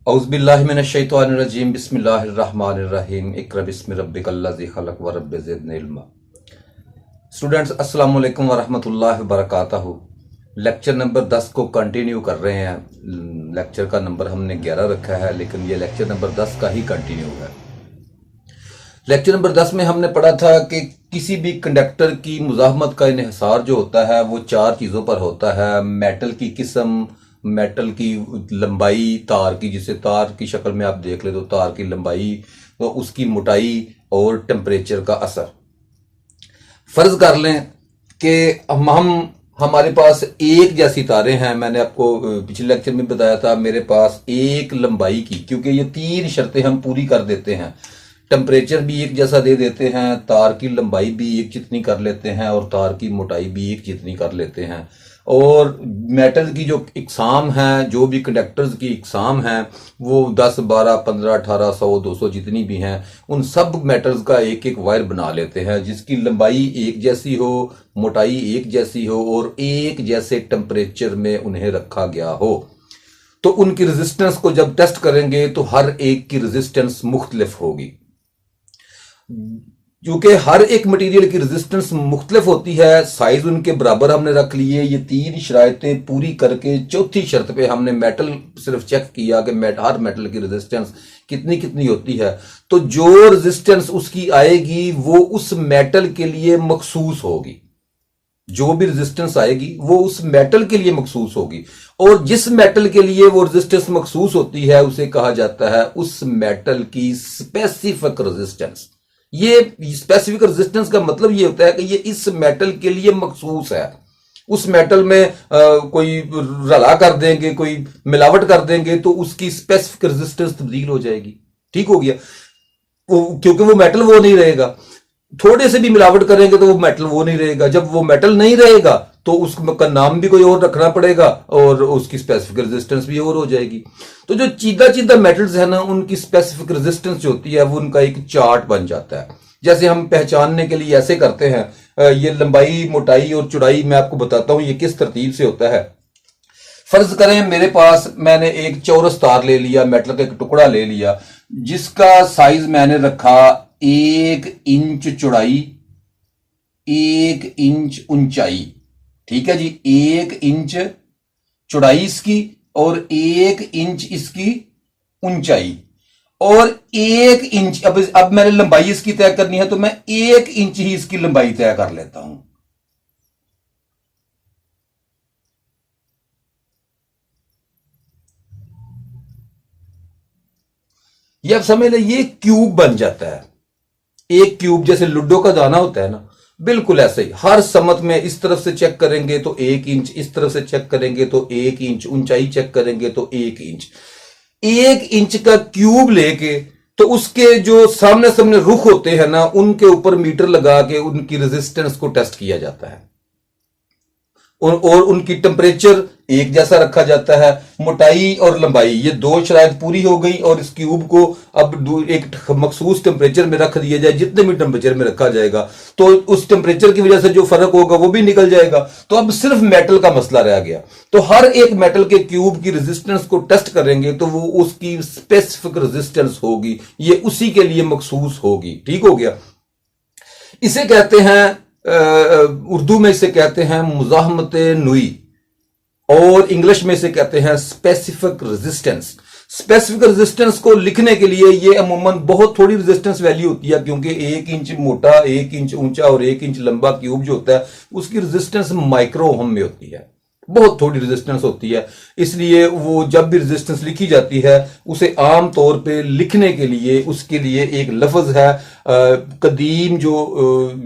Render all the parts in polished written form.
औज़ुबिल्लाहिमिनश्शैतानिर्रजीम बिस्मिल्लाहिर्रहमानिर्रहीम इक़रा बिस्मि रब्बिकल्लज़ी ख़लक़ व rabbi ज़िदनी इल्मा। Students अस्सलामु अलैकुम व रहमतुल्लाहि व बरकातहू। लेक्चर नंबर 10 को कंटिन्यू कर रहे हैं। लेक्चर का नंबर हमने 11 रखा है, लेकिन ये लेक्चर नंबर 10 का ही कंटिन्यू है। लेक्चर नंबर 10 में हमने पढ़ा था कि किसी भी कंडक्टर की मुज़ाहमत का इन्हिसार जो होता है वो 4 चीज़ों पर होता है। मेटल की किस्म, मेटल की लंबाई, तार की, जिसे तार की शक्ल में आप देख ले तो तार की लंबाई, तो उसकी मोटाई और टेम्परेचर का असर। फर्ज कर लें कि हमारे पास एक जैसी तारें हैं। मैंने आपको पिछले लेक्चर में बताया था मेरे पास एक लंबाई की, क्योंकि ये 3 शर्तें हम पूरी कर देते हैं। टेम्परेचर भी एक जैसा दे देते हैं, तार की लंबाई भी एक जितनी कर लेते हैं और तार की मोटाई भी एक जितनी कर लेते हैं। और मेटल की जो इकसाम है, जो भी कंडक्टर्स की इकसाम है, वो 10, 12, 15, 18, 100, 200 जितनी भी हैं, उन सब मेटल्स का एक एक वायर बना लेते हैं जिसकी लंबाई एक जैसी हो, मोटाई एक जैसी हो और एक जैसे टेम्परेचर में उन्हें रखा गया हो। तो उनकी रेजिस्टेंस को जब टेस्ट करेंगे तो हर एक की रेजिस्टेंस मुख्तलिफ होगी। क्योंकि हर एक मटेरियल की रेजिस्टेंस मुख्तलिफ होती है, साइज उनके बराबर हमने रख लिए। ये 3 शराइतें पूरी करके चौथी शर्त पे हमने मेटल सिर्फ चेक किया कि हर मेटल की रेजिस्टेंस कितनी कितनी होती है। तो जो रेजिस्टेंस उसकी आएगी वो उस मेटल के लिए मखसूस होगी। जो भी रेजिस्टेंस आएगी वो उस मेटल के लिए मखसूस होगी, और जिस मेटल के लिए वो रेजिस्टेंस मखसूस होती है उसे कहा जाता है उस मेटल की स्पेसिफिक रेजिस्टेंस। ये स्पेसिफिक रेजिस्टेंस का मतलब ये होता है कि ये इस मेटल के लिए मखसूस है। उस मेटल में कोई रला कर देंगे, कोई मिलावट कर देंगे तो उसकी स्पेसिफिक रेजिस्टेंस तब्दील हो जाएगी। ठीक हो गया, क्योंकि वो मेटल वो नहीं रहेगा। थोड़े से भी मिलावट करेंगे तो वो मेटल वो नहीं रहेगा। जब वो मेटल नहीं रहेगा तो उसका नाम भी कोई और रखना पड़ेगा और उसकी स्पेसिफिक रेजिस्टेंस भी और हो जाएगी। तो जो चीदा चीदा मेटल्स है ना, उनकी स्पेसिफिक रेजिस्टेंस जो होती है वो उनका एक चार्ट बन जाता है। जैसे हम पहचानने के लिए ऐसे करते हैं, ये लंबाई, मोटाई और चौड़ाई मैं आपको बताता हूं ये किस तरतीब से होता है। फर्ज करें मेरे पास, मैंने एक चौरस तार ले लिया, मेटल का एक टुकड़ा ले लिया जिसका साइज मैंने रखा 1 इंच चौड़ाई, 1 इंच ऊंचाई। ठीक है जी, 1 इंच चौड़ाई इसकी और 1 इंच इसकी ऊंचाई और 1 इंच। अब मैंने लंबाई इसकी तय करनी है तो मैं 1 इंच ही इसकी लंबाई तय कर लेता हूं। ये आप समझ लें, ये क्यूब बन जाता है। एक क्यूब जैसे लूडो का दाना होता है ना, बिल्कुल ऐसे ही हर समत में इस तरफ से चेक करेंगे तो 1 इंच, इस तरफ से चेक करेंगे तो 1 इंच, ऊंचाई चेक करेंगे तो 1 इंच। 1 इंच का क्यूब लेके तो उसके जो सामने सामने रुख होते हैं ना, उनके ऊपर मीटर लगा के उनकी रेजिस्टेंस को टेस्ट किया जाता है और उनकी टेम्परेचर एक जैसा रखा जाता है। मोटाई और लंबाई, ये 2 शराइत पूरी हो गई और इस क्यूब को अब एक मखसूस टेम्परेचर में रख दिया जाए। जितने भी टेम्परेचर में रखा जाएगा तो उस टेम्परेचर की वजह से जो फर्क होगा वो भी निकल जाएगा। तो अब सिर्फ मेटल का मसला रह गया। तो हर एक मेटल के क्यूब की रेजिस्टेंस को टेस्ट करेंगे तो वो उसकी स्पेसिफिक रेजिस्टेंस होगी, ये उसी के लिए मखसूस होगी। ठीक हो गया। इसे कहते हैं, उर्दू में इसे कहते हैं मुज़ाहमत नुई और इंग्लिश में इसे कहते हैं स्पेसिफिक रेजिस्टेंस। स्पेसिफिक रेजिस्टेंस को लिखने के लिए ये अमूमन बहुत थोड़ी रेजिस्टेंस वैल्यू होती है, क्योंकि 1 इंच मोटा, 1 इंच ऊंचा और 1 इंच लंबा क्यूब जो होता है उसकी रेजिस्टेंस माइक्रो ओम में होती है, बहुत थोड़ी रेजिस्टेंस होती है। इसलिए वो जब भी रेजिस्टेंस लिखी जाती है उसे आम तौर पे लिखने के लिए उसके लिए एक लफ्ज है। कदीम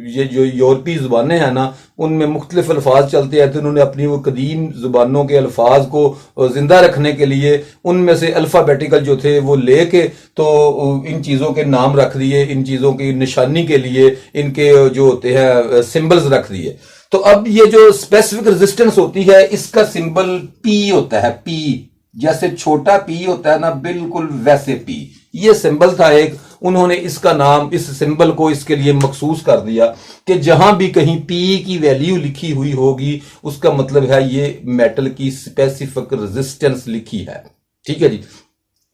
ये जो यूरोपीय ज़ुबानें हैं ना, उनमें मुख्तलिफ अल्फाज चलते हैं, तो उन्होंने अपनी वो कदीम ज़ुबानों के अल्फाज को जिंदा रखने के लिए उनमें से अल्फ़ाबेटिकल जो थे वो लेके तो इन चीज़ों के नाम रख दिए, इन चीज़ों की निशानी के लिए इनके जो होते हैं सिंबल्स रख दिए। तो अब ये जो स्पेसिफिक रेजिस्टेंस होती है इसका सिंबल पी होता है। पी जैसे छोटा पी होता है ना, बिल्कुल वैसे पी ये सिंबल था एक। उन्होंने इसका नाम, इस सिंबल को इसके लिए मखसूस कर दिया कि जहां भी कहीं पी की वैल्यू लिखी हुई होगी उसका मतलब है ये मेटल की स्पेसिफिक रेजिस्टेंस लिखी है। ठीक है जी।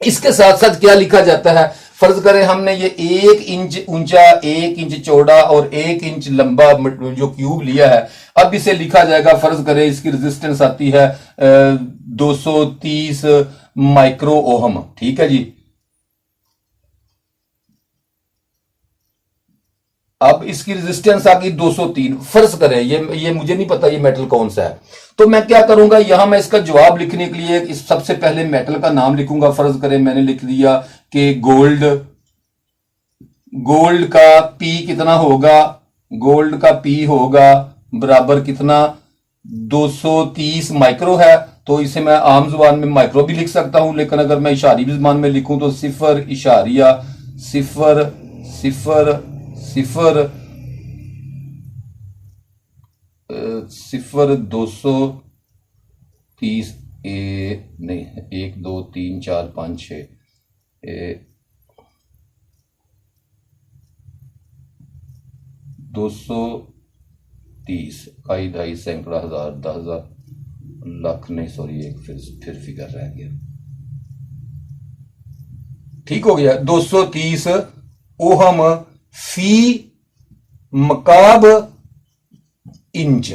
इसके साथ साथ क्या लिखा जाता है, फर्ज करें हमने ये 1 इंच ऊंचा, 1 इंच चौड़ा और 1 इंच लंबा जो क्यूब लिया है, अब इसे लिखा जाएगा, फर्ज करें इसकी रेजिस्टेंस आती है 230 माइक्रो ओहम। ठीक है जी। अब इसकी रेजिस्टेंस आ गई 203। फर्ज करें ये मुझे नहीं पता ये मेटल कौन सा है, तो मैं क्या करूंगा, यहां मैं इसका जवाब लिखने के लिए इस सबसे पहले मेटल का नाम लिखूंगा। फर्ज करें मैंने लिख दिया कि गोल्ड। गोल्ड का पी कितना होगा, गोल्ड का पी होगा बराबर कितना, 230 माइक्रो है, तो इसे मैं आम जुबान में माइक्रो भी लिख सकता हूं, लेकिन अगर मैं इशारी जुबान में लिखूं तो 230 नहीं, 1 2 3 4 5 6 230 काई ढाई सैकड़ा हजार 10,000 लाख नहीं, सॉरी एक फिर फिगर रह गया। ठीक हो गया, 230 ओहम फी मकाब इंच।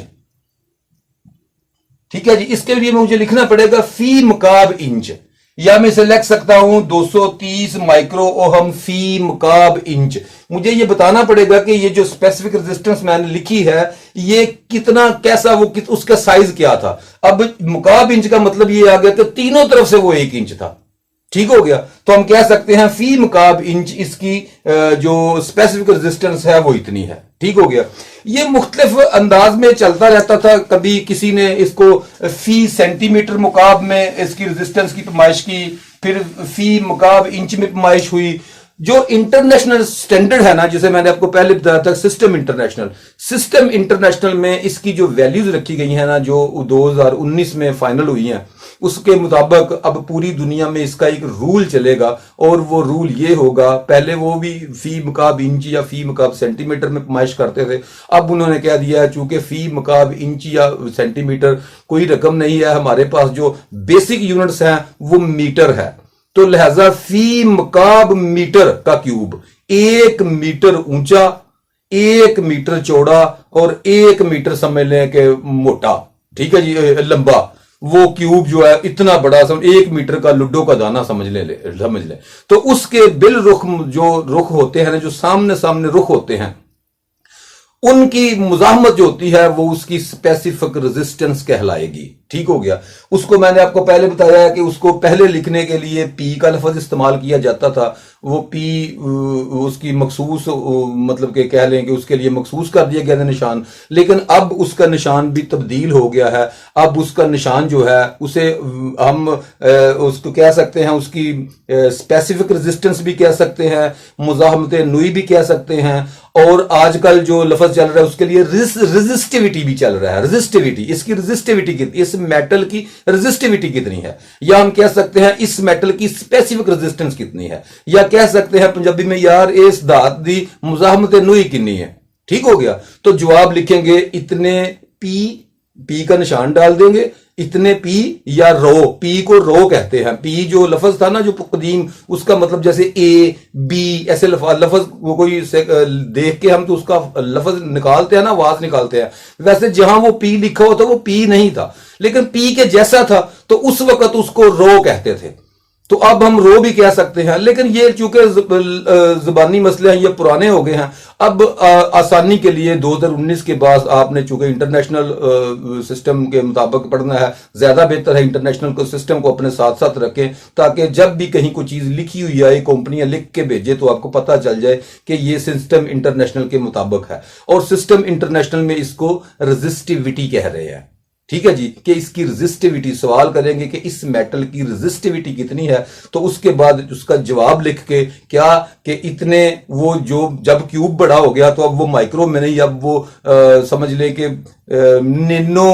ठीक है जी। इसके लिए मुझे लिखना पड़ेगा फी मकाब इंच, या मैं इसे लिख सकता हूं 230 माइक्रो ओहम फी मकाब इंच। मुझे ये बताना पड़ेगा कि ये जो स्पेसिफिक रेजिस्टेंस मैंने लिखी है ये कितना, कैसा, वो उसका साइज क्या था। अब मकाब इंच का मतलब ये आ गया कि तीनों तरफ से वो 1 इंच था। ठीक हो गया, तो हम कह सकते हैं फी मकाब इंच इसकी जो स्पेसिफिक रेजिस्टेंस है वो इतनी है। ठीक हो गया। ये मुख्तलिफ अंदाज में चलता रहता था, कभी किसी ने इसको फी सेंटीमीटर मुकाब में इसकी रेजिस्टेंस की पैमाइश की, फिर फी मुकाब इंच में पैमाइश हुई। जो इंटरनेशनल स्टैंडर्ड है ना, जिसे मैंने आपको पहले बताया था, सिस्टम इंटरनेशनल में इसकी जो वैल्यूज रखी गई है ना, जो 2019 में फाइनल हुई हैं, उसके मुताबिक अब पूरी दुनिया में इसका एक रूल चलेगा, और वो रूल ये होगा, पहले वो भी फी मकाब इंच या फी मकाब सेंटीमीटर में पैमाइश करते थे, अब उन्होंने कह दिया है चूंकि फी मकाब इंच या सेंटीमीटर कोई रकम नहीं है, हमारे पास जो बेसिक यूनिट्स हैं वो मीटर है, तो लिहाजा फी मकाब मीटर का क्यूब 1 मीटर ऊंचा, 1 मीटर चौड़ा और 1 मीटर समझ लें कि मोटा, ठीक है जी, लंबा, वो क्यूब जो है इतना बड़ा, 1 मीटर का लुड्डो का दाना समझ ले। तो उसके बिल रुख, जो रुख होते हैं ना, जो सामने सामने रुख होते हैं, उनकी मुजाहमत जो होती है वो उसकी स्पेसिफिक रेजिस्टेंस कहलाएगी। ठीक हो गया। उसको मैंने आपको पहले बताया है कि उसको पहले लिखने के लिए पी का लफ्ज इस्तेमाल किया जाता था, वो पी उसकी मखसूस, मतलब कि कह लें कि उसके लिए मखसूस कर दिया गया था निशान, लेकिन अब उसका निशान भी तब्दील हो गया है। अब उसका निशान जो है उसे हम उसको कह सकते हैं, उसकी स्पेसिफिक रेजिस्टेंस भी कह सकते हैं, मुजाहमत नुई भी कह सकते हैं, और आजकल जो लफ्ज चल रहा है उसके लिए रेजिस्टिविटी भी चल रहा है। रेजिस्टिविटी, इसकी रेजिस्टिविटी कितनी, इस मेटल की रेजिस्टिविटी कितनी है, या हम कह सकते हैं इस मेटल की स्पेसिफिक रेजिस्टेंस कितनी है, या कह सकते हैं पंजाबी में यार इस धात दी मुजाहमत नुई कितनी है। ठीक हो गया। तो जवाब लिखेंगे इतने पी का निशान डाल देंगे, इतने पी या रो, पी को रो कहते हैं। पी जो लफ्ज था ना जो कदीम, उसका मतलब जैसे ए बी ऐसे लफ्ज वो कोई देख के हम तो उसका लफ्ज निकालते हैं ना, आवाज निकालते हैं, वैसे जहां वो पी लिखा होता वो पी नहीं था, लेकिन पी के जैसा था, तो उस वक्त उसको रो कहते थे। तो अब हम रो भी कह सकते हैं, लेकिन ये चूंकि जुबानी मसले हैं, ये पुराने हो गए हैं। अब आसानी के लिए 2019 के बाद आपने चूंकि इंटरनेशनल सिस्टम के मुताबिक पढ़ना है, ज्यादा बेहतर है इंटरनेशनल को सिस्टम को अपने साथ साथ रखें, ताकि जब भी कहीं कोई चीज लिखी हुई है, कंपनियां लिख के भेजे, तो आपको पता चल जाए कि ये सिस्टम इंटरनेशनल के मुताबिक है। और सिस्टम इंटरनेशनल में इसको रेजिस्टिविटी कह रहे हैं। ठीक है जी, कि इसकी रेजिस्टिविटी, सवाल करेंगे कि इस मेटल की रेजिस्टिविटी कितनी है, तो उसके बाद उसका जवाब लिख के क्या कि इतने, वो जो जब क्यूब बड़ा हो गया तो अब वो माइक्रो में नहीं, अब वो समझ लें कि नैनो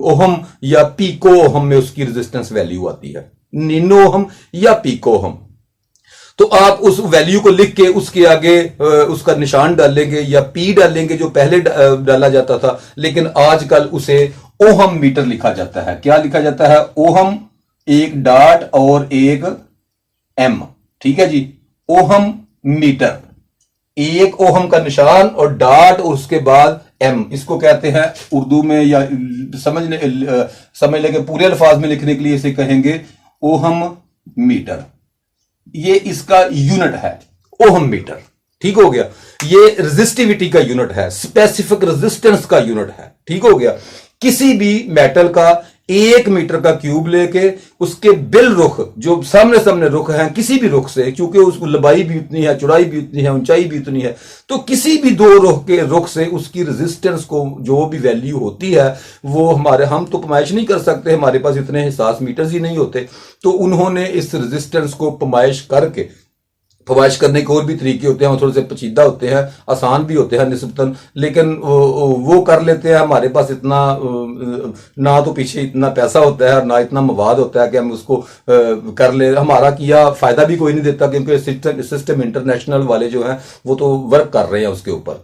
ओहम या पीको ओहम में उसकी रेजिस्टेंस वैल्यू आती है, नैनो ओहम या पीको ओहम। तो आप उस वैल्यू को लिख के उसके आगे उसका निशान डालेंगे या पी डालेंगे, जो पहले डाला जाता था, लेकिन आजकल उसे ओहम मीटर लिखा जाता है। क्या लिखा जाता है? ओहम, एक डॉट और एक एम, ठीक है जी। ओहम मीटर, 1 ओहम का निशान और डॉट और उसके बाद एम, इसको कहते हैं उर्दू में या समझ लेके पूरे अल्फाज में लिखने के लिए इसे कहेंगे ओहम मीटर। ये इसका यूनिट है ओहम मीटर, ठीक हो गया। ये रेजिस्टिविटी का यूनिट है, स्पेसिफिक रेजिस्टेंस का यूनिट है, ठीक हो गया। किसी भी मेटल का 1 मीटर का क्यूब लेके उसके बिल रुख, जो सामने सामने रुख हैं किसी भी रुख से, क्योंकि उसको लंबाई भी उतनी है, चौड़ाई भी उतनी है, ऊंचाई भी उतनी है, तो किसी भी 2 रुख के रुख से उसकी रेजिस्टेंस को जो भी वैल्यू होती है वो हम तो पमाइश नहीं कर सकते, हमारे पास इतने हिसास मीटर्स ही नहीं होते, तो उन्होंने इस रेजिस्टेंस को पमाइश करके, फवाइश करने के और भी तरीके होते हैं, वो थोड़े से पेचीदा होते हैं, आसान भी होते हैं निस्बतन, लेकिन वो कर लेते हैं। हमारे पास इतना ना तो पीछे इतना पैसा होता है और ना इतना मवाद होता है कि हम उसको कर ले, हमारा किया फायदा भी कोई नहीं देता, क्योंकि सिस्टम इंटरनेशनल वाले जो हैं वो तो वर्क कर रहे हैं उसके ऊपर,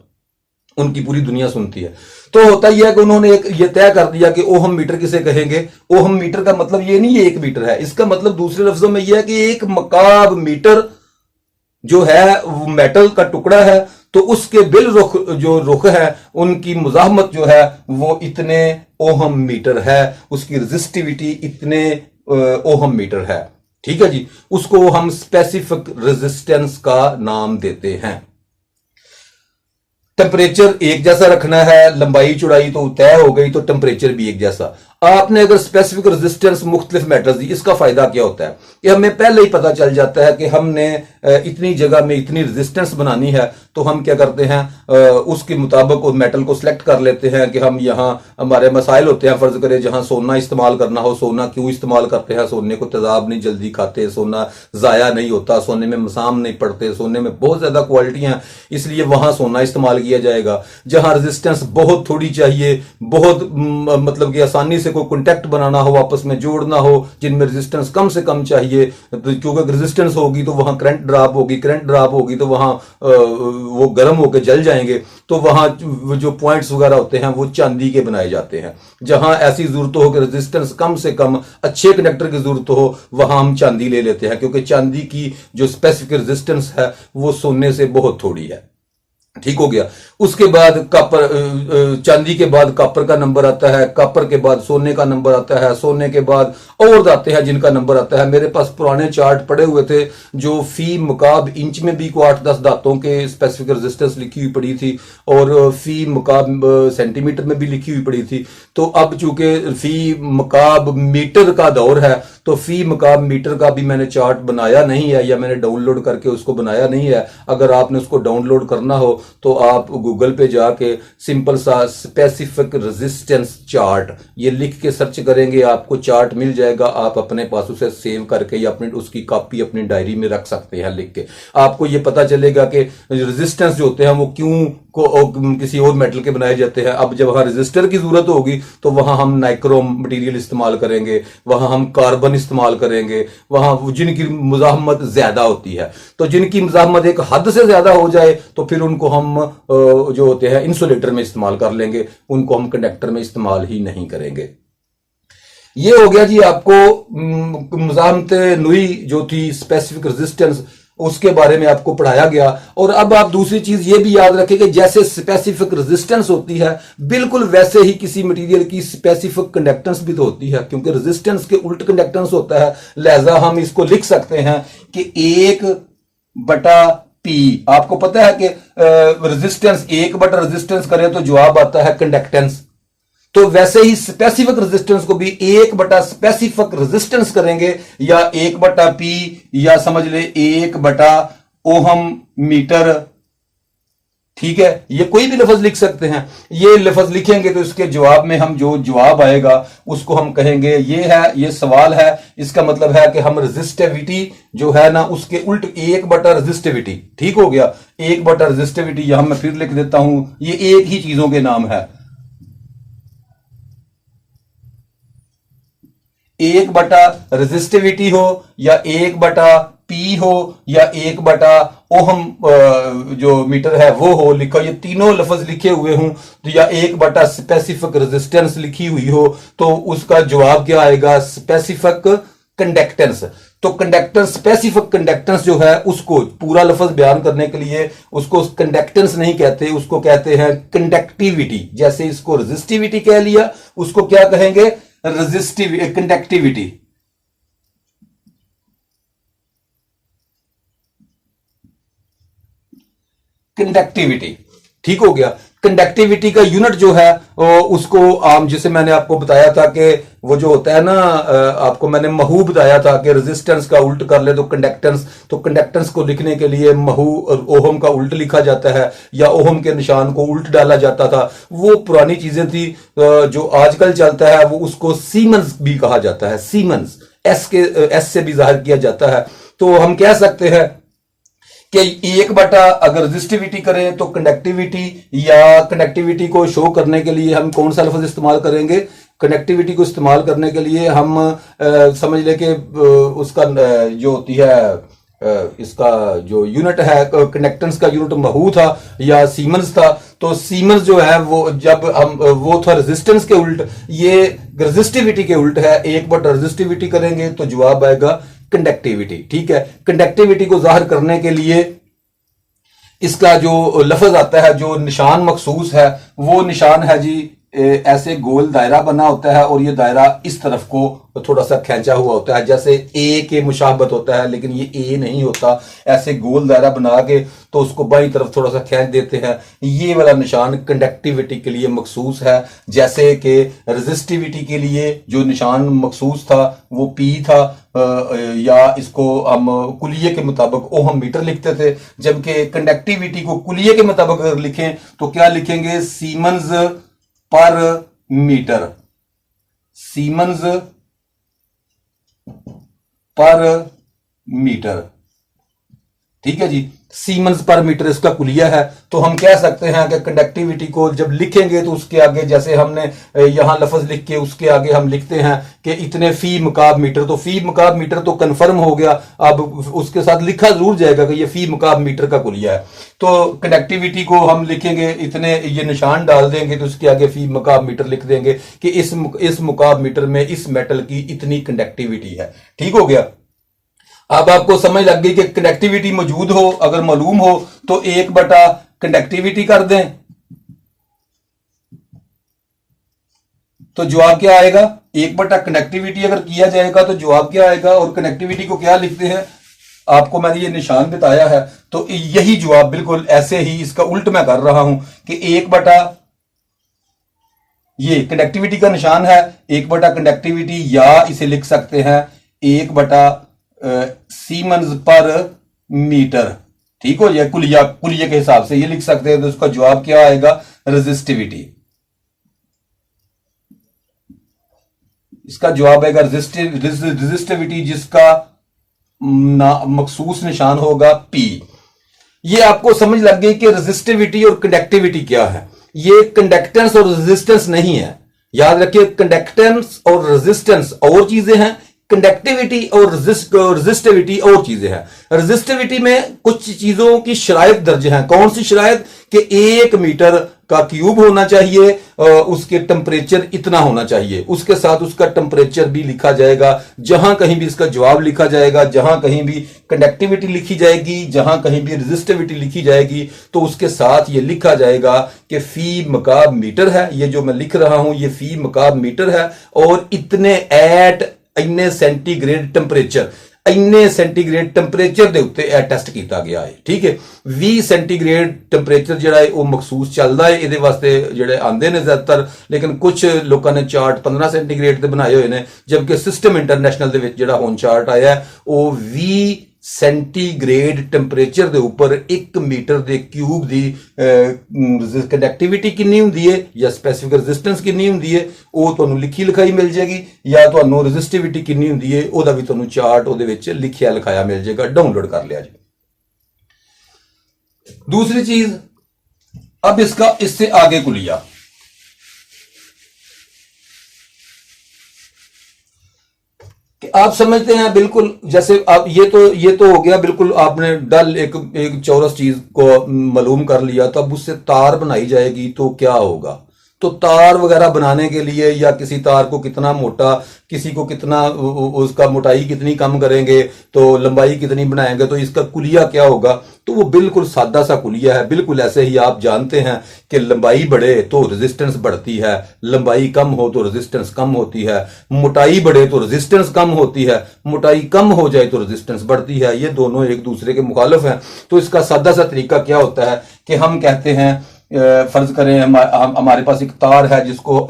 उनकी पूरी दुनिया सुनती है। तो होता यह है कि उन्होंने एक ये तय कर दिया कि ओहम मीटर किसे कहेंगे। ओहम मीटर का मतलब ये नहीं 1 मीटर है, इसका मतलब दूसरे लफ्जों में यह है कि 1 मकाब मीटर जो है वो मेटल का टुकड़ा है, तो उसके बिल रुख जो रुख है उनकी मुजाहमत जो है वो इतने ओहम मीटर है, उसकी रेजिस्टिविटी इतने ओहम मीटर है, ठीक है जी। उसको हम स्पेसिफिक रेजिस्टेंस का नाम देते हैं। टेम्परेचर एक जैसा रखना है, लंबाई चौड़ाई तो तय हो गई, तो टेम्परेचर भी एक जैसा। आपने अगर स्पेसिफिक रेजिस्टेंस मुख्तलिफ मेटल्स दी, इसका फायदा क्या होता है कि हमें पहले ही पता चल जाता है कि हमने इतनी जगह में इतनी रेजिस्टेंस बनानी है, तो हम क्या करते हैं उसके मुताबिक उस मेटल को सिलेक्ट कर लेते हैं कि हम यहाँ, हमारे मसाइल होते हैं, फर्ज करें जहां सोना इस्तेमाल करना हो, सोना क्यों इस्तेमाल करते हैं, सोने को तेजाब नहीं जल्दी खाते, सोना जाया नहीं होता, सोने में मसाम नहीं पड़ते, सोने में बहुत ज्यादा क्वालिटियां, इसलिए वहां सोना इस्तेमाल किया जाएगा। जहां रेजिस्टेंस बहुत थोड़ी चाहिए, बहुत मतलब कि आसानी से कोई कॉन्टैक्ट बनाना हो, आपस में जोड़ना हो, जिनमें रेजिस्टेंस कम से कम चाहिए, क्योंकि रेजिस्टेंस होगी तो वहां करंट ड्रॉप होगी, करंट ड्रॉप होगी तो वहां वो गर्म होकर जल जाएंगे, तो वहां जो पॉइंट्स वगैरह होते हैं वो चांदी के बनाए जाते हैं। जहां ऐसी जरूरत हो कि रेजिस्टेंस कम से कम, अच्छे कनेक्टर की जरूरत हो, वहां हम चांदी ले लेते हैं, क्योंकि चांदी की जो स्पेसिफिक रेजिस्टेंस है वो सोने से बहुत थोड़ी है, ठीक हो गया। उसके बाद कॉपर, चांदी के बाद कॉपर का नंबर आता है, कॉपर के बाद सोने का नंबर आता है, सोने के बाद और आते हैं जिनका नंबर आता है। मेरे पास पुराने चार्ट पड़े हुए थे जो फी मुकाब इंच में भी को 8-10 दांतों के स्पेसिफिक रेजिस्टेंस लिखी हुई पड़ी थी, और फी मुकाब सेंटीमीटर में भी लिखी हुई पड़ी थी। तो अब चूंकि फी मुकाब मीटर का दौर है, तो फी मुकाब मीटर का भी मैंने चार्ट बनाया नहीं है, या मैंने डाउनलोड करके उसको बनाया नहीं है। अगर आपने उसको डाउनलोड करना हो तो आप गूगल पे जाके सिंपल सा स्पेसिफिक रेजिस्टेंस चार्ट ये लिख के सर्च करेंगे, आपको चार्ट मिल जाएगा। आप अपने पास उसे सेव करके या अपनी उसकी कॉपी अपनी डायरी में रख सकते हैं लिख के। आपको ये पता चलेगा कि रेजिस्टेंस जो होते हैं वो क्यों किसी और मेटल के बनाए जाते हैं। अब जब वहां रेजिस्टर की जरूरत होगी तो वहां हम नाइक्रोम मटेरियल इस्तेमाल करेंगे, वहां हम कार्बन इस्तेमाल करेंगे, वहां जिनकी मुजाहमत ज्यादा होती है। तो जिनकी मुजाहमत एक हद से ज्यादा हो जाए तो फिर उनको हम जो होते हैं इंसुलेटर में इस्तेमाल कर लेंगे, उनको हम कंडक्टर में इस्तेमाल ही नहीं करेंगे। ये हो गया जी आपको मुजाहमत नुई जो थी, स्पेसिफिक रेजिस्टेंस, उसके बारे में आपको पढ़ाया गया। और अब आप दूसरी चीज ये भी याद रखें कि जैसे स्पेसिफिक रेजिस्टेंस होती है, बिल्कुल वैसे ही किसी मटेरियल की स्पेसिफिक कंडक्टेंस भी तो होती है, क्योंकि रेजिस्टेंस के उल्ट कंडक्टेंस होता है। लिहाजा हम इसको लिख सकते हैं कि 1/P। आपको पता है कि रेजिस्टेंस 1/रेजिस्टेंस करें तो जवाब आता है कंडक्टेंस। तो वैसे ही स्पेसिफिक रेजिस्टेंस को भी 1/स्पेसिफिक रेजिस्टेंस करेंगे, या 1/P, या समझ ले 1/ओहम मीटर, ठीक है। ये कोई भी लफ्ज लिख सकते हैं। ये लफ्ज लिखेंगे तो इसके जवाब में हम जो जवाब आएगा उसको हम कहेंगे ये है, ये सवाल है। इसका मतलब है कि हम रेजिस्टिविटी जो है ना उसके उल्ट 1/रेजिस्टिविटी, ठीक हो गया। 1/रेजिस्टिविटी यहां मैं फिर लिख देता हूं, ये एक ही चीजों के नाम है। 1/रेजिस्टिविटी हो, या 1/P हो, या 1/ओहम जो मीटर है वो हो, लिखो ये तीनों लफ्ज लिखे हुए हूं, तो या 1/स्पेसिफिक रेजिस्टेंस लिखी हुई हो, तो उसका जवाब क्या आएगा? Specific conductance. तो कंडक्टेंस, स्पेसिफिक कंडक्टेंस जो है उसको पूरा लफ्ज बयान करने के लिए उसको कंडक्टेंस नहीं कहते, उसको कहते हैं कंडक्टिविटी। जैसे इसको रेजिस्टिविटी कह लिया, उसको क्या कहेंगे? कंडक्टिविटी। कंडक्टिविटी, ठीक हो गया। कंडक्टिविटी का यूनिट जो है उसको आम, जैसे मैंने आपको बताया था कि वो जो होता है ना, आपको मैंने महू बताया था कि रेजिस्टेंस का उल्ट कर ले तो कंडक्टेंस, तो कंडक्टेंस को लिखने के लिए महू और ओहम का उल्ट लिखा जाता है या ओहम के निशान को उल्ट डाला जाता था। वो पुरानी चीजें थी। जो आजकल चलता है वो उसको सीमेंस भी कहा जाता है। सीमेंस, एस से भी जाहिर किया जाता है। तो हम कह सकते हैं कि एक बटा अगर रेजिस्टिविटी करें तो कंडक्टिविटी, या कंडक्टिविटी को शो करने के लिए हम कौन सा लफ्ज इस्तेमाल करेंगे? कंडक्टिविटी को इस्तेमाल करने के लिए हम समझ ले कि उसका जो होती है इसका जो यूनिट है, कंडक्टेंस का यूनिट महू था या सीमेंस था। तो सीमेंस जो है वो जब हम वो था रेजिस्टेंस के उल्ट, ये रेजिस्टिविटी के उल्ट है। एक बटा रेजिस्टिविटी करेंगे तो जवाब आएगा कंडक्टिविटी। ठीक है, कंडक्टिविटी को जाहिर करने के लिए इसका जो लफ्ज आता है, जो निशान मखसूस है, वो निशान है जी ऐसे गोल दायरा बना होता है और ये दायरा इस तरफ को थोड़ा सा खींचा हुआ होता है, जैसे ए के मुशाबत होता है, लेकिन ये ए नहीं होता। ऐसे गोल दायरा बना के तो उसको बाईं तरफ थोड़ा सा खींच देते हैं। ये वाला निशान कंडक्टिविटी के लिए मखसूस है। जैसे कि रेजिस्टिविटी के लिए जो निशान मखसूस था वो पी था, या इसको हम कुलिये के मुताबिक ओहम मीटर लिखते थे। जबकि कंडक्टिविटी को कुलिये के मुताबिक अगर लिखें तो क्या लिखेंगे? सीमेंस पर मीटर। सीमेंस पर मीटर, ठीक है जी। सीमेंस पर मीटर इसका कुलिया है। तो हम कह सकते हैं कि कंडक्टिविटी को जब लिखेंगे तो उसके आगे, जैसे हमने यहां लफ्ज लिख के उसके आगे हम लिखते हैं कि इतने फी मुकाब मीटर, तो फी मुकाब मीटर तो कंफर्म हो गया। अब उसके साथ लिखा जरूर जाएगा कि ये फी मुकाब मीटर का कुलिया है। तो कंडक्टिविटी को हम लिखेंगे इतने, ये निशान डाल देंगे तो उसके आगे फी मुकाब मीटर लिख देंगे कि इस मुकाब मीटर में इस मेटल की इतनी कंडक्टिविटी है। ठीक हो गया। अब आपको समझ लग गई कि कंडक्टिविटी मौजूद हो, अगर मालूम हो तो एक बटा कंडक्टिविटी कर दें तो जवाब क्या आएगा? एक बटा कंडक्टिविटी अगर किया जाएगा तो जवाब क्या आएगा? और कंडक्टिविटी को क्या लिखते हैं? आपको मैंने ये निशान बताया है, तो यही जवाब बिल्कुल ऐसे ही, इसका उल्ट मैं कर रहा हूं कि एक बटा, ये कंडक्टिविटी का निशान है, एक बटा कंडक्टिविटी, या इसे लिख सकते हैं एक बटा सीमेंस पर मीटर। ठीक हो जाए, कुलिया के हिसाब से ये लिख सकते हैं। तो उसका जवाब क्या आएगा? रेजिस्टिविटी। इसका जवाब आएगा रेजिस्टिविटी, जिसका मखसूस निशान होगा पी। ये आपको समझ लग गई कि रेजिस्टिविटी और कंडक्टिविटी क्या है। ये कंडक्टेंस और रेजिस्टेंस नहीं है। याद रखिए, कंडक्टेंस और रेजिस्टेंस और चीजें हैं, कंडक्टिविटी और रेजिस्टिविटी और चीजें हैं। रेजिस्टिविटी में कुछ चीजों की शराइत दर्ज हैं। कौन सी शराइत? कि 1 मीटर का क्यूब होना चाहिए, उसके टेम्परेचर इतना होना चाहिए, उसके साथ उसका टेम्परेचर भी लिखा जाएगा। जहां कहीं भी इसका जवाब लिखा जाएगा, जहां कहीं भी कंडक्टिविटी लिखी जाएगी, जहां कहीं भी रेजिस्टिविटी लिखी जाएगी, तो उसके साथ ये लिखा जाएगा कि फी मकाब मीटर है। ये जो मैं लिख रहा हूं ये फी मकाब मीटर है, और इतने एट इन्ने सेंटीग्रेड टेम्परेचर, इन्ने सेंटीग्रेड टेम्परेचर ਦੇ ਉੱਤੇ ਇਹ ਟੈਸਟ ਕੀਤਾ ਗਿਆ ਹੈ। ਠੀਕ ਹੈ, 20 ਸੈਂਟੀਗ੍ਰੇਡ ਟੈਂਪਰੇਚਰ ਜਿਹੜਾ ਹੈ ਉਹ ਮਖਸੂਸ ਚੱਲਦਾ ਹੈ ਇਹਦੇ ਵਾਸਤੇ ਜਿਹੜੇ ਆਂਦੇ ਨੇ ਜ਼ਿਆਦਾਤਰ, ਲੇਕਿਨ ਕੁਝ ਲੋਕਾਂ ਨੇ ਚਾਰਟ 15 ਸੈਂਟੀਗ੍ਰੇਡ ਤੇ ਬਣਾਏ ਹੋਏ ਨੇ, ਜਦਕਿ ਸਿਸਟਮ ਇੰਟਰਨੈਸ਼ਨਲ ਦੇ ਵਿੱਚ ਜਿਹੜਾ ਹੁਣ ਚਾਰਟ ਆਇਆ ਉਹ 20 ਸੈਂਟੀਗ੍ਰੇਡ ਟੈਂਪਰੇਚਰ ਦੇ ਉੱਪਰ 1 ਮੀਟਰ ਦੇ ਕਿਊਬ ਦੀ ਕੰਡਕਟਿਵਿਟੀ ਕਿੰਨੀ ਹੁੰਦੀ ਹੈ ਜਾਂ ਸਪੈਸੀਫਿਕ ਰੈਜ਼ਿਸਟੈਂਸ ਕਿੰਨੀ ਹੁੰਦੀ ਹੈ ਉਹ ਤੁਹਾਨੂੰ ਲਿਖੀ ਲਿਖਾਈ ਮਿਲ ਜਾਏਗੀ, ਜਾਂ ਤੁਹਾਨੂੰ ਰੈਜ਼ਿਸਟਿਵਿਟੀ ਕਿੰਨੀ ਹੁੰਦੀ ਹੈ ਉਹਦਾ ਵੀ ਤੁਹਾਨੂੰ ਚਾਰਟ ਉਹਦੇ ਵਿੱਚ ਲਿਖਿਆ ਲਿਖਾਇਆ ਮਿਲ ਜਾਏਗਾ। डाउनलोड कर लिया जी। दूसरी चीज, अब इसका इससे आगे कुलिया, कि आप समझते हैं बिल्कुल जैसे आप ये तो हो गया बिल्कुल, आपने डल एक चौरस चीज को मालूम कर लिया, तो अब उससे तार बनाई जाएगी तो क्या होगा? तो तार वगैरह बनाने के लिए या किसी तार को कितना मोटा, किसी को कितना, उसका मोटाई कितनी कम करेंगे तो लंबाई कितनी बनाएंगे, तो इसका कुलिया क्या होगा, तो वो बिल्कुल सादा सा कुलिया है। बिल्कुल ऐसे ही आप जानते हैं कि लंबाई बढ़े तो रेजिस्टेंस बढ़ती है, लंबाई कम हो तो रेजिस्टेंस कम होती है, मोटाई बढ़े तो रेजिस्टेंस कम होती है, मोटाई कम हो जाए तो रेजिस्टेंस बढ़ती है। ये दोनों एक दूसरे के मुखालिफ हैं। तो इसका सादा सा तरीका क्या होता है कि हम कहते हैं, फर्ज करें हमारे पास एक तार है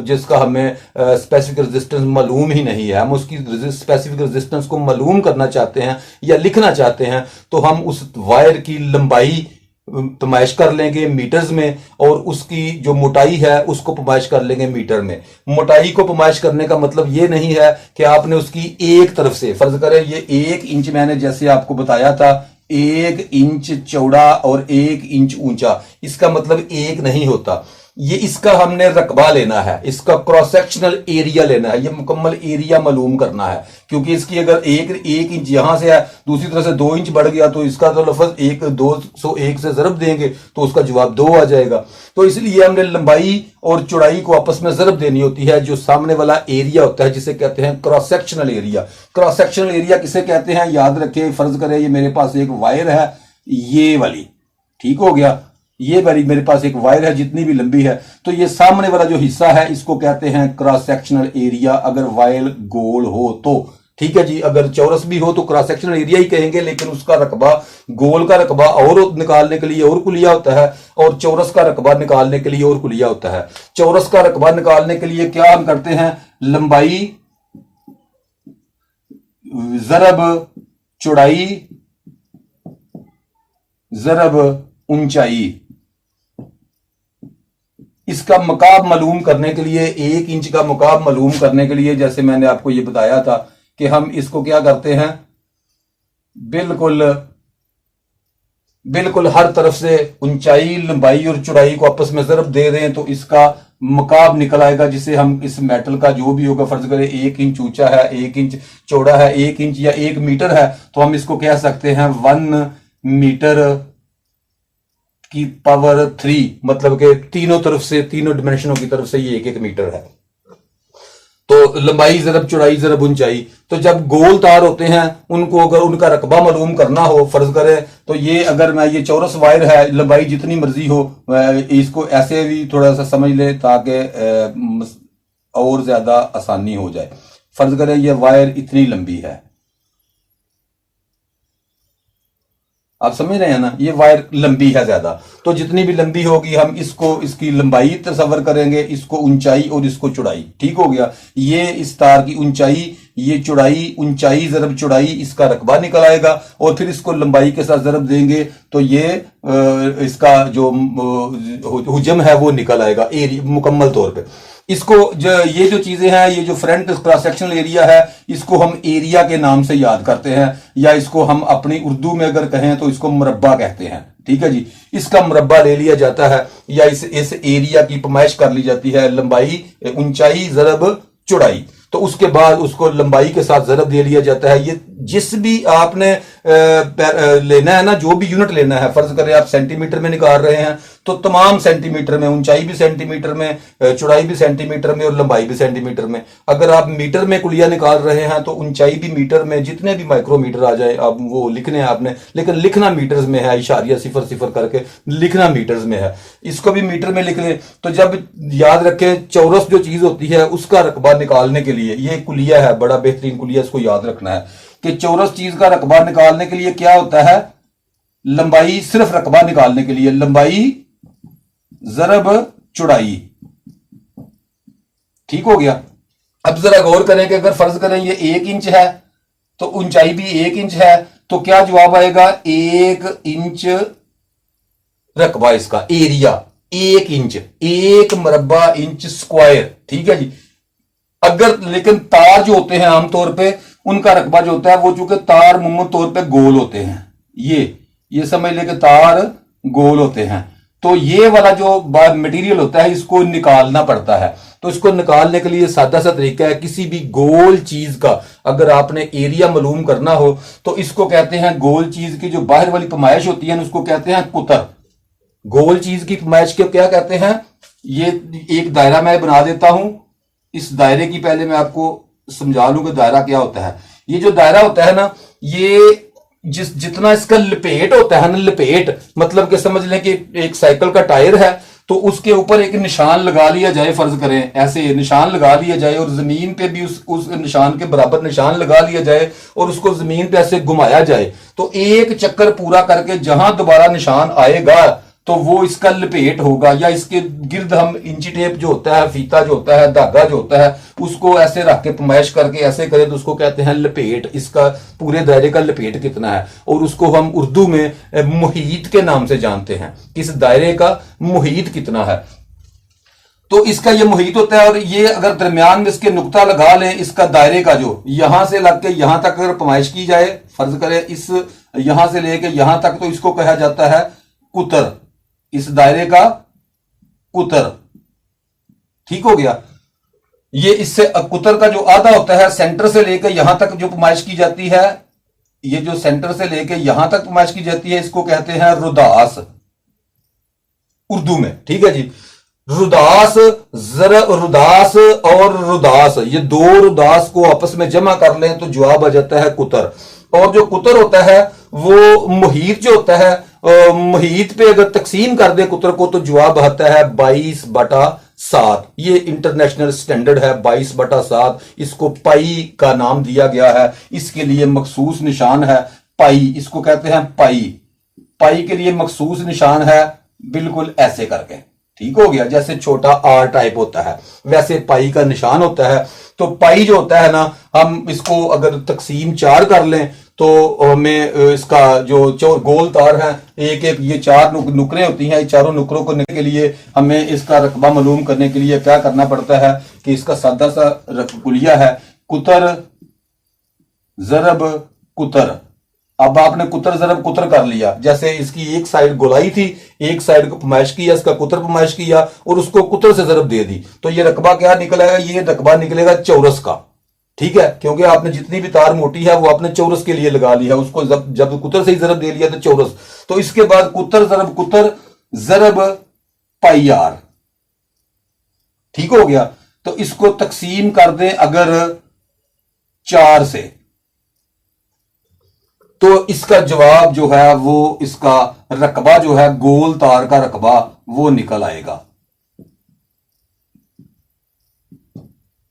जिसका हमें स्पेसिफिक रेजिस्टेंस मालूम ही नहीं है, हम उसकी स्पेसिफिक रेजिस्टेंस को मालूम करना चाहते हैं या लिखना चाहते हैं, तो हम उस वायर की लंबाई पैमाइश कर लेंगे मीटर्स में और उसकी जो मोटाई है उसको पैमाइश कर लेंगे मीटर में। मोटाई को पैमाइश करने का मतलब ये नहीं है कि आपने उसकी एक तरफ से, फर्ज करें ये 1 इंच मैंने जैसे आपको बताया था, 1 इंच चौड़ा और 1 इंच ऊंचा, इसका मतलब एक नहीं होता। ये इसका हमने रकबा लेना है, इसका क्रॉस सेक्शनल एरिया लेना है, ये मुकम्मल एरिया मालूम करना है। क्योंकि इसकी अगर एक इंच यहां से है, दूसरी तरफ से 2 इंच बढ़ गया तो इसका तो लफ्ज 201 से जरब देंगे तो उसका जवाब 2 आ जाएगा। तो इसलिए हमने लंबाई और चौड़ाई को आपस में जरब देनी होती है। जो सामने वाला एरिया होता है जिसे कहते हैं cross sectional area. Cross sectional area किसे कहते हैं, याद रखें, फर्ज करें ये मेरे पास एक वायर है, ये वाली, ठीक हो गया, ये वाली मेरे पास एक वायर है जितनी भी लंबी है, तो ये सामने वाला जो हिस्सा है इसको कहते हैं क्रॉस सेक्शनल एरिया, अगर वायर गोल हो तो। ठीक है जी, अगर चौरस भी हो तो क्रॉस सेक्शनल एरिया ही कहेंगे, लेकिन उसका रकबा, गोल का रकबा और निकालने के लिए और कुलिया होता है और चौरस का रकबा निकालने के लिए और कुलिया होता है। चौरस का रकबा निकालने के लिए क्या हम करते हैं, लंबाई जरब चौड़ाई जरब ऊंचाई। इसका मकाब मालूम करने के लिए, 1 इंच का मकाब मालूम करने के लिए, जैसे मैंने आपको ये बताया था कि हम इसको क्या करते हैं, बिल्कुल हर तरफ से ऊंचाई, लंबाई और चौड़ाई को आपस में जरब दे दें तो इसका मकाब निकल आएगा, जिसे हम इस मेटल का जो भी होगा, फर्ज करें 1 इंच ऊंचा है, 1 इंच चौड़ा है, 1 इंच या 1 मीटर है, तो हम इसको कह सकते हैं 1 मीटर की पावर 3, मतलब कि तीनों तरफ से, तीनों डिमेंशनों की तरफ से ये 1-1 मीटर है। तो लंबाई जरब चौड़ाई जरब ऊंचाई। तो जब गोल तार होते हैं उनको अगर उनका रकबा मालूम करना हो, फर्ज करें तो ये अगर मैं, ये चौरस वायर है, लंबाई जितनी मर्जी हो, इसको ऐसे भी थोड़ा सा समझ ले ताकि और ज्यादा आसानी हो जाए। फर्ज करें ये वायर इतनी लंबी है, आप समझ रहे हैं ना, ये वायर लंबी है ज्यादा, तो जितनी भी लंबी होगी हम इसको, इसकी लंबाई तस्वर करेंगे, इसको ऊंचाई और इसको चौड़ाई। ठीक हो गया, ये इस तार की ऊंचाई, ये चौड़ाई, ऊंचाई जरब चौड़ाई, इसका रकबा निकल आएगा और फिर इसको लंबाई के साथ जरब देंगे तो ये इसका जो हुजम है वो निकल आएगा एरिया मुकम्मल तौर पे। इसको ये जो चीजें हैं, ये जो फ्रंट क्रॉस सेक्शनल एरिया है, इसको हम एरिया के नाम से याद करते हैं, या इसको हम अपनी उर्दू में अगर कहें तो इसको मुरब्बा कहते हैं। ठीक है जी, इसका मुरब्बा ले लिया जाता है या इस एरिया की पैमाइश कर ली जाती है, लंबाई ऊंचाई जरब चौड़ाई। तो उसके बाद उसको लंबाई के साथ जरब दे लिया जाता है। ये जिस भी आपने लेना है ना, जो भी यूनिट लेना है, फर्ज करें आप सेंटीमीटर में निकाल रहे हैं तो तमाम सेंटीमीटर में, ऊंचाई भी सेंटीमीटर में, चौड़ाई भी सेंटीमीटर में और लंबाई भी सेंटीमीटर में। अगर आप मीटर में कुलिया निकाल रहे हैं तो ऊंचाई भी मीटर में, जितने भी माइक्रोमीटर आ जाए अब वो लिखने हैं आपने, लेकिन लिखना मीटर्स में है, इशारिया 0-0 करके लिखना मीटर्स में है, इसको भी मीटर में लिख लें। तो जब याद रखें, चौरस जो चीज होती है उसका रकबा निकालने के लिए, ये कुलिया है, बड़ा बेहतरीन कुलिया, इसको याद रखना है कि चौरस चीज का रकबा निकालने के लिए क्या होता है, लंबाई, सिर्फ रकबा निकालने के लिए लंबाई जरब चौड़ाई। ठीक हो गया। अब जरा गौर करें कि अगर फर्ज करें ये 1 इंच है तो ऊंचाई भी 1 इंच है, तो क्या जवाब आएगा, 1 इंच रकबा, इसका एरिया 1 इंच, 1 मरबा इंच स्क्वायर। ठीक है जी। अगर लेकिन तार जो होते हैं आमतौर पे उनका रकबा जो होता है वो, चूंकि तार मुमून तौर पे गोल होते हैं, ये समझ ले कि तार गोल होते हैं, तो ये वाला जो मटेरियल होता है इसको निकालना पड़ता है। तो इसको निकालने के लिए सादा सा तरीका है, किसी भी गोल चीज का अगर आपने एरिया मालूम करना हो तो इसको कहते हैं, गोल चीज की जो बाहर वाली पैमाइश होती है उसको कहते हैं कुतर। गोल चीज की पैमाइश को क्या कहते हैं, ये एक दायरा मैं बना देता हूं। इस दायरे की पहले मैं आपको समझा लूं कि दायरा क्या होता है। ये जो दायरा होता है ना, ये जितना इसका लपेट होता है ना, लपेट मतलब कि समझ लें कि एक साइकिल का टायर है, तो उसके ऊपर एक निशान लगा लिया जाए, फर्ज करें ऐसे निशान लगा लिया जाए, और जमीन पे भी उस निशान के बराबर निशान लगा लिया जाए, और उसको जमीन पे ऐसे घुमाया जाए, तो एक चक्कर पूरा करके जहां दोबारा निशान आएगा तो वो इसका लपेट होगा। या इसके गिर्द हम इंची टेप जो होता है, फीता जो होता है, धागा जो होता है, उसको ऐसे रख के पमाइश करके ऐसे करें तो उसको कहते हैं लपेट। इसका पूरे दायरे का लपेट कितना है, और उसको हम उर्दू में मुहीत के नाम से जानते हैं। इस दायरे का मुहीत कितना है, तो इसका ये मुहीत होता है। और ये अगर दरमियान में इसके नुक्ता लगा लें, इसका दायरे का जो यहां से लग के यहां तक अगर पमाइश की जाए, फर्ज करें इस यहां से लेके यहां तक, तो इसको कहा जाता है कुतर। इस दायरे का कुतर, ठीक हो गया। ये इससे कुतर का जो आधा होता है, सेंटर से लेकर यहां तक जो पमाइश की जाती है, ये जो सेंटर से लेकर यहां तक पमाइश की जाती है, इसको कहते हैं रुदास उर्दू में, ठीक है जी। रुदास, रुदास और रुदास, ये दो रुदास को आपस में जमा कर लें तो जवाब आ जाता है कुतर। और जो कुतर होता है वो मुहीत जो होता है, मुहीत पे अगर तकसीम कर दे कुतर को तो जवाब आता है 22/7। ये इंटरनेशनल स्टैंडर्ड है 22/7। इसको पाई का नाम दिया गया है, इसके लिए मखसूस निशान है पाई, इसको कहते हैं पाई। पाई के लिए मखसूस निशान है बिल्कुल ऐसे करके, ठीक हो गया। जैसे छोटा आर टाइप होता है वैसे पाई का निशान होता है। तो पाई जो होता है ना, हम इसको अगर तकसीम 4 कर लें तो हमें इसका जो गोल तार है, एक एक ये 4 नुकरे होती हैं, चारों नुकरों को निकलने के लिए हमें इसका रकबा मालूम करने के लिए क्या करना पड़ता है कि इसका सादा सा कुलिया है कुतर जरब कुतर। अब आपने कुतर जरब कुतर कर लिया, जैसे इसकी एक साइड गोलाई थी, एक साइड को पमाइश किया, इसका कुतर पमाइश किया और उसको कुतर से जरब दे दी, तो ये रकबा क्या निकलेगा, ये रकबा निकलेगा चौरस का, ठीक है। क्योंकि आपने जितनी भी तार मोटी है वो आपने चौरस के लिए लगा लिया, उसको जब कुतर से ही जरब दे लिया तो चौरस। तो इसके बाद कुतर जरब पाई आर, ठीक हो गया। तो इसको तकसीम कर दें अगर 4 से, तो इसका जवाब जो है वो इसका रकबा जो है गोल तार का रकबा वो निकल आएगा।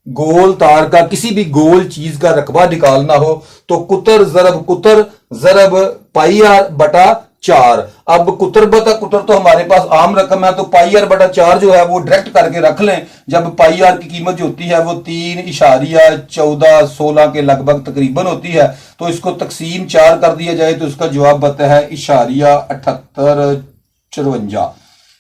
गोल तार का किसी भी गोल चीज का रकबा निकालना हो तो कुतर जरब पाई आर बटा 4। अब कुतर बटा कुतर तो हमारे पास आम रकम है, तो पाई आर बटा 4 जो है वो डायरेक्ट करके रख लें। जब पाई आर की कीमत जो होती है वो 3.1416 के लगभग तकरीबन होती है, तो इसको तकसीम 4 कर दिया जाए तो इसका जवाब बनता है 7854।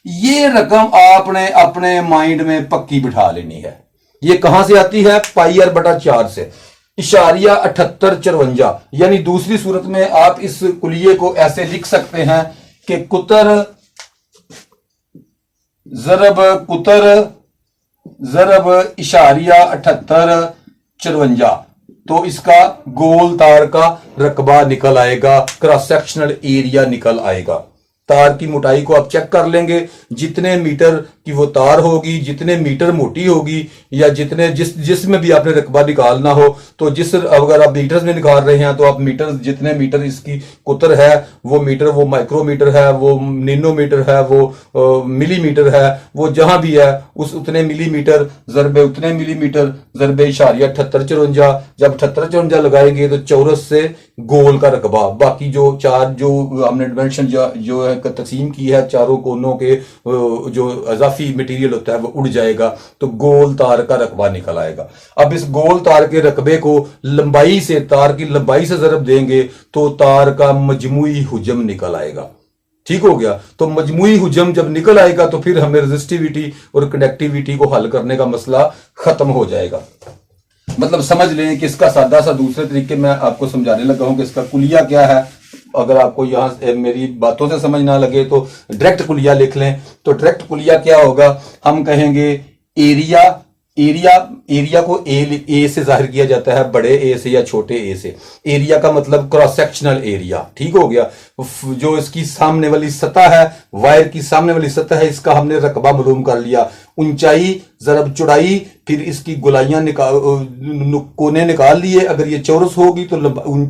ये रकम आपने अपने माइंड में पक्की बिठा लेनी है। ये कहां से आती है, पाई आर बटा 4 से, 7854। यानी दूसरी सूरत में आप इस कुलिये को ऐसे लिख सकते हैं कि कुतर जरब 7854, तो इसका गोल तार का रकबा निकल आएगा, क्रॉस सेक्शनल एरिया निकल आएगा। तार की मोटाई को आप चेक कर लेंगे, जितने मीटर की वो तार होगी, जितने मीटर मोटी होगी, या जितने जिसमें भी आपने रकबा निकालना हो, तो अगर आप मीटर में निकाल रहे हैं तो आप मीटर, जितने मीटर इसकी कुतर है वो मीटर, वो माइक्रोमीटर है, वो नैनोमीटर है, वो मिलीमीटर है, वो जहां भी है उस उतने मिलीमीटर जरबे उतने मिलीमीटर जरबे 7854। जब 7854 लगाएंगे तो चौरस से गोल का रकबा, बाकी जो 4 जो हमने डिमेंशन जो है तकसीम की है, चारों कोनों के जो अजाफी मटेरियल होता है वो उड़ जाएगा, तो गोल तार का रकबा निकल आएगा। अब इस गोल तार के रकबे को लंबाई से, तार की लंबाई से जरब देंगे तो तार का मजमुई हुजम निकल आएगा, ठीक हो गया। तो मजमुई हुजम जब निकल आएगा तो फिर हमें रेजिस्टिविटी और कंडक्टिविटी को हल करने का मसला खत्म हो जाएगा। मतलब समझ लें कि इसका सादा सा दूसरे तरीके में आपको समझाने लगा हूं कि इसका कुलिया क्या है। अगर आपको यहां मेरी बातों से समझ ना लगे तो डायरेक्ट कुलिया लिख लें। तो डायरेक्ट कुलिया क्या होगा, हम कहेंगे एरिया को ए से जाहिर किया जाता है, बड़े ए से या छोटे ए से। एरिया का मतलब क्रॉस सेक्शनल एरिया, ठीक हो गया। जो इसकी सामने वाली सतह है, वायर की सामने वाली सतह है, इसका हमने रकबा मालूम कर लिया। ऊंचाई ज़रब चौड़ाई, फिर इसकी गोलाइयां कोने निकाल लिए। अगर ये चौरस होगी तो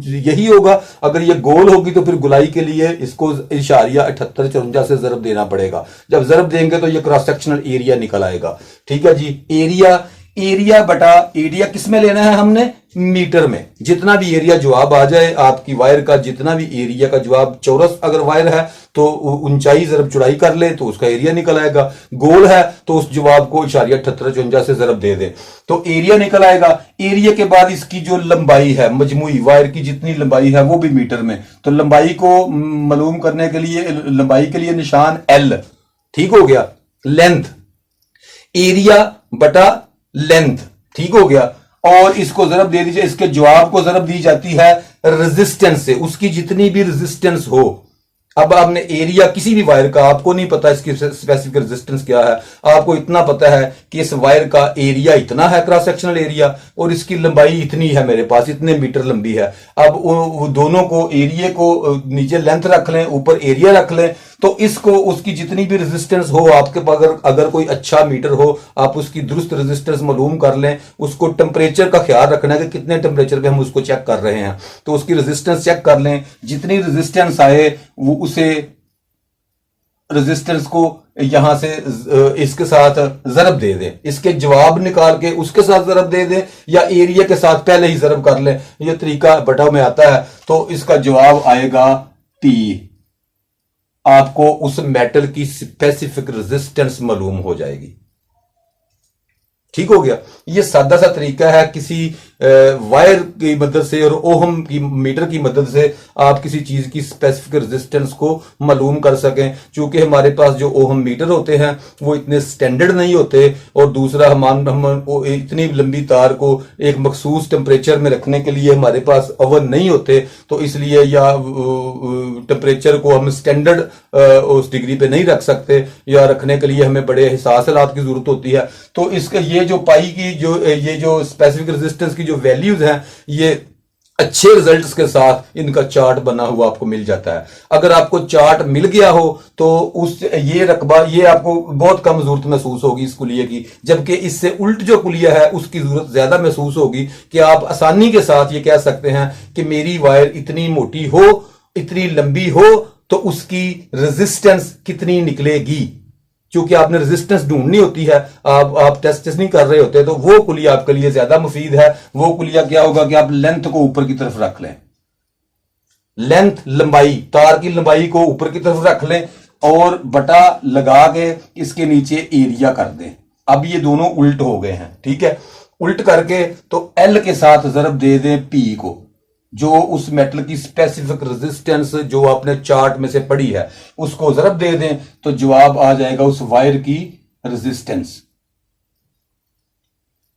यही होगा, अगर ये गोल होगी तो फिर गोलाई के लिए इसको इशारिया 78 54 से ज़रब देना पड़ेगा। जब ज़रब देंगे तो ये क्रॉस सेक्शनल एरिया निकल आएगा। ठीक है जी। एरिया बटा एरिया किस में लेना है हमने? मीटर में। जितना भी एरिया जवाब आ जाए आपकी वायर का, जितना भी एरिया का जवाब, चौरस अगर वायर है तो ऊंचाई ज़रब चौड़ाई कर ले तो उसका एरिया निकल आएगा। गोल है तो उस जवाब को इशारिया 78 54 से ज़रब दे दे तो एरिया निकल आएगा। एरिया के बाद इसकी जो लंबाई है, मजमूई वायर की जितनी लंबाई है वो भी मीटर में। तो लंबाई को मालूम करने के लिए, लंबाई के लिए निशान L। ठीक हो गया। लेंथ, एरिया बटा लेंथ। ठीक हो गया। और इसको ज़रब दे दीजिए, इसके जवाब को ज़रब दी जाती है रेजिस्टेंस से, उसकी जितनी भी रेजिस्टेंस हो। अब आपने एरिया किसी भी वायर का, आपको नहीं पता इसकी स्पेसिफिक रेजिस्टेंस क्या है, आपको इतना पता है कि इस वायर का एरिया इतना है, क्रॉस सेक्शनल एरिया, और इसकी लंबाई इतनी है, मेरे पास इतने मीटर लंबी है। अब दोनों को, एरिया को नीचे लेंथ रख लें, ऊपर एरिया रख लें, तो इसको उसकी जितनी भी रेजिस्टेंस हो आपके पास, अगर कोई अच्छा मीटर हो, आप उसकी दुरुस्त रेजिस्टेंस मालूम कर लें। उसको टेम्परेचर का ख्याल रखना है कि कितने टेम्परेचर पे हम उसको चेक कर रहे हैं, तो उसकी रेजिस्टेंस चेक कर लें। जितनी रेजिस्टेंस आए वो उसे रेजिस्टेंस को यहां से इसके साथ ज़रब दे दें, इसके जवाब निकाल के उसके साथ ज़रब दे दें, या एरिया के साथ पहले ही ज़रब कर लें। यह तरीका बटा में आता है। तो इसका जवाब आएगा P। आपको उस मेटल की स्पेसिफिक रेजिस्टेंस मालूम हो जाएगी। ठीक हो गया। ये सादा सा तरीका है, किसी वायर की मदद से और ओहम की मीटर की मदद से आप किसी चीज की स्पेसिफिक रेजिस्टेंस को मालूम कर सकें। चूंकि हमारे पास जो ओहम मीटर होते हैं वो इतने स्टैंडर्ड नहीं होते, और दूसरा हम इतनी लंबी तार को एक मखसूस टेम्परेचर में रखने के लिए हमारे पास ओवन नहीं होते, तो इसलिए या टेम्परेचर को हम स्टैंडर्ड उस डिग्री पे नहीं रख सकते, या रखने के लिए हमें बड़े हिसास हालात की जरूरत होती है। तो इसका ये जो पाई की ये जो स्पेसिफिक रेजिस्टेंस की जो वैल्यूज हैं, ये अच्छे रिजल्ट्स के साथ इनका चार्ट बना हुआ आपको मिल जाता है। अगर आपको चार्ट मिल गया हो तो ये रकबा, ये आपको बहुत कम जरूरत महसूस होगी इस कुलिये की, जबकि इससे उल्ट जो कुलिया है उसकी जरूरत ज्यादा महसूस होगी, कि आप आसानी के साथ ये कह सकते हैं कि मेरी वायर इतनी मोटी हो, इतनी लंबी हो, तो उसकी रेजिस्टेंस कितनी निकलेगी। क्योंकि आपने रेजिस्टेंस ढूंढनी होती है, आप टेस्ट नहीं कर रहे होते, तो वो कुलिया आपके लिए ज्यादा मुफीद है। वो कुलिया क्या होगा कि आप लेंथ को ऊपर की तरफ रख लें, लेंथ लंबाई, तार की लंबाई को ऊपर की तरफ रख लें, और बटा लगा के इसके नीचे एरिया कर दें। अब ये दोनों उल्ट हो गए हैं। ठीक है। उल्ट करके तो एल के साथ ज़रब दे दें पी को, जो उस मेटल की स्पेसिफिक रेजिस्टेंस जो आपने चार्ट में से पढ़ी है उसको ज़रब दे दें, तो जवाब आ जाएगा उस वायर की रेजिस्टेंस।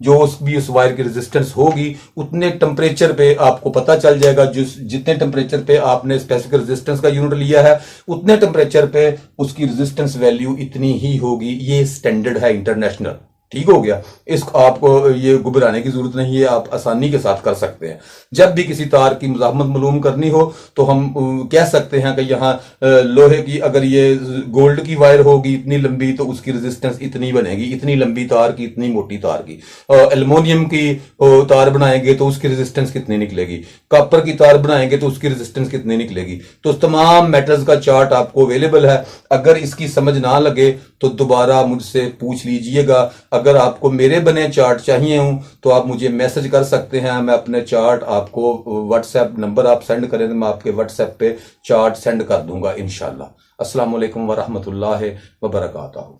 जो उस वायर की रेजिस्टेंस होगी उतने टेम्परेचर पे आपको पता चल जाएगा, जितने टेम्परेचर पे आपने स्पेसिफिक रेजिस्टेंस का यूनिट लिया है उतने टेम्परेचर पे उसकी रेजिस्टेंस वैल्यू इतनी ही होगी। ये स्टैंडर्ड है इंटरनेशनल। ठीक हो गया। इसको आपको ये घबराने की जरूरत नहीं है, आप आसानी के साथ कर सकते हैं। जब भी किसी तार की मुज़ाहमत मालूम करनी हो तो हम कह सकते हैं कि यहाँ लोहे की, अगर ये गोल्ड की वायर होगी इतनी लंबी तो उसकी रेजिस्टेंस इतनी बनेगी, इतनी लंबी तार की, इतनी मोटी तार की। एल्युमिनियम की तार बनाएंगे तो उसकी रेजिस्टेंस कितनी निकलेगी, कॉपर की तार बनाएंगे तो उसकी रेजिस्टेंस कितनी निकलेगी। तो तमाम मेटल्स का चार्ट आपको अवेलेबल है। अगर इसकी समझ ना लगे तो दोबारा मुझसे पूछ लीजिएगा। अगर आपको मेरे बने चार्ट चाहिए हूं तो आप मुझे मैसेज कर सकते हैं, मैं अपने चार्ट आपको व्हाट्सएप नंबर आप सेंड करें तो मैं आपके व्हाट्सएप पे चार्ट सेंड कर दूंगा इंशाल्लाह। अस्सलाम वालेकुम व रहमतुल्लाहि व बरकातहू।